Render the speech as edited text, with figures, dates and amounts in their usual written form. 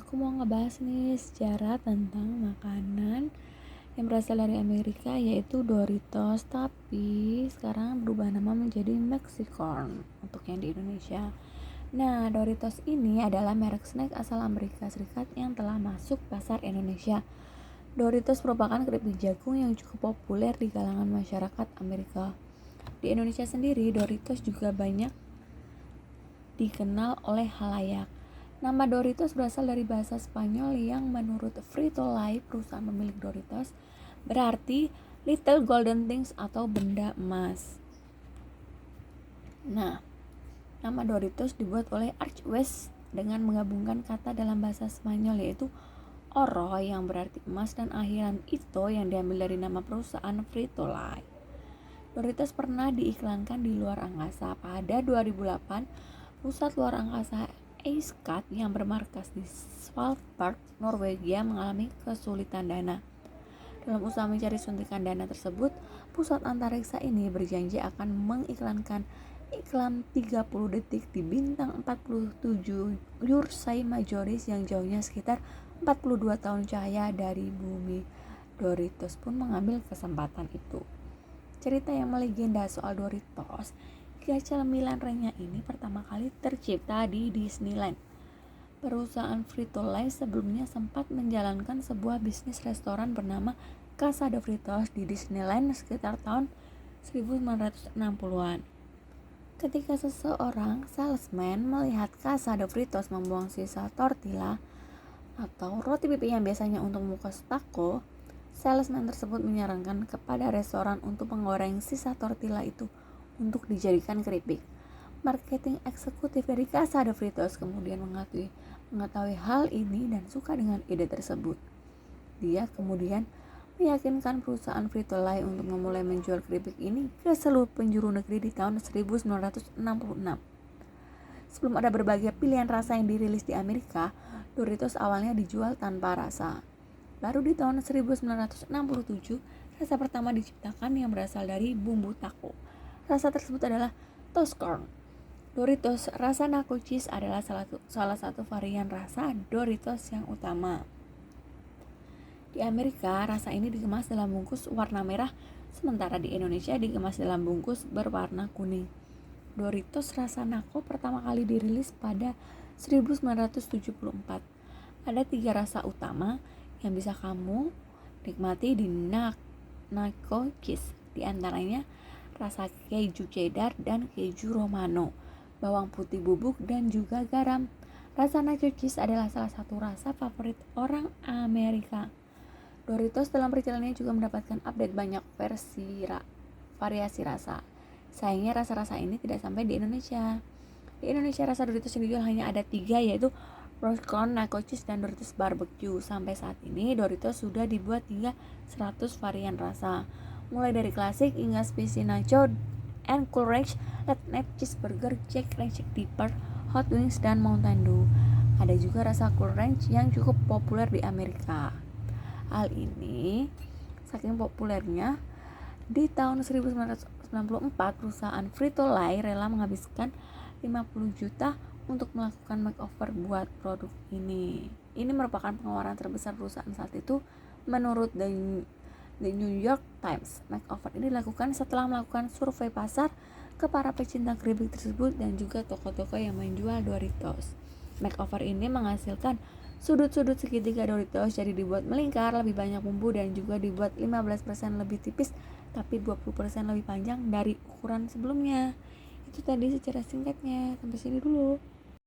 aku mau ngebahas nih sejarah tentang makanan yang berasal dari Amerika yaitu Doritos, tapi sekarang berubah nama menjadi Mexicorn untuk yang di Indonesia. Nah, Doritos ini adalah merek snack asal Amerika Serikat yang telah masuk pasar Indonesia. Doritos merupakan keripik jagung yang cukup populer di kalangan masyarakat Amerika. Di Indonesia sendiri, Doritos juga banyak dikenal oleh halayak. Nama Doritos berasal dari bahasa Spanyol yang menurut Frito-Lay, perusahaan pemilik Doritos, berarti Little Golden Things atau benda emas. Nah, nama Doritos dibuat oleh Arch West dengan menggabungkan kata dalam bahasa Spanyol yaitu oro yang berarti emas dan akhiran ito yang diambil dari nama perusahaan Frito-Lay. Doritos pernah diiklankan di luar angkasa. Pada 2008, pusat luar angkasa EISCAT yang bermarkas di Svalbard, Norwegia mengalami kesulitan dana. Dalam usaha mencari suntikan dana tersebut, pusat antariksa ini berjanji akan mengiklankan iklan 30 detik di bintang 47 Ursae Majoris yang jauhnya sekitar 42 tahun cahaya dari bumi. Doritos pun mengambil kesempatan itu. Cerita yang melegenda soal Doritos, cemilan renyah ini pertama kali tercipta di Disneyland. Perusahaan Frito-Lay sebelumnya sempat menjalankan sebuah bisnis restoran bernama Casa de Fritos di Disneyland sekitar tahun 1960-an. Ketika seseorang salesman melihat Casa de Fritos membuang sisa tortilla atau roti pipi yang biasanya untuk mengukus taco, salesman tersebut menyarankan kepada restoran untuk menggoreng sisa tortilla itu untuk dijadikan keripik. Marketing eksekutif dari Casa de Fritos kemudian mengetahui hal ini dan suka dengan ide tersebut. Dia kemudian meyakinkan perusahaan Frito-Lay untuk memulai menjual keripik ini ke seluruh penjuru negeri di tahun 1966. Sebelum ada berbagai pilihan rasa yang dirilis di Amerika, Doritos awalnya dijual tanpa rasa. Baru di tahun 1967, rasa pertama diciptakan yang berasal dari bumbu taco. Rasa tersebut adalah toast corn. Doritos rasa nacho cheese adalah salah satu varian rasa Doritos yang utama. Di Amerika, rasa ini dikemas dalam bungkus warna merah, sementara di Indonesia dikemas dalam bungkus berwarna kuning. Doritos rasa nacho pertama kali dirilis pada 1974. Ada 3 rasa utama yang bisa kamu nikmati di nacho cheese. Di antaranya rasa keju cheddar dan keju romano, bawang putih bubuk dan juga garam. Rasa nacho cheese adalah salah satu rasa favorit orang Amerika. Doritos dalam perjalanannya juga mendapatkan update banyak variasi rasa. Sayangnya rasa-rasa ini tidak sampai di Indonesia. Di Indonesia rasa Doritos yang dijual hanya ada 3 yaitu roast corn, nacho cheese, dan Doritos barbecue. Sampai saat ini Doritos sudah dibuat hingga 100 varian rasa, mulai dari klasik hingga spicy nacho and cool ranch, late night cheeseburger, jack ranch dipper, hot wings, dan mountain dew. Ada juga rasa cool ranch yang cukup populer di Amerika. Hal ini saking populernya, di tahun 1994 perusahaan Frito-Lay rela menghabiskan 50 juta untuk melakukan makeover buat produk ini. Ini merupakan pengeluaran terbesar perusahaan saat itu menurut The New York Times. Makeover ini dilakukan setelah melakukan survei pasar ke para pecinta keripik tersebut dan juga toko-toko yang menjual Doritos. Makeover ini menghasilkan sudut-sudut segitiga Doritos jadi dibuat melingkar, lebih banyak bumbu, dan juga dibuat 15% lebih tipis tapi 20% lebih panjang dari ukuran sebelumnya. Itu tadi secara singkatnya. Sampai sini dulu.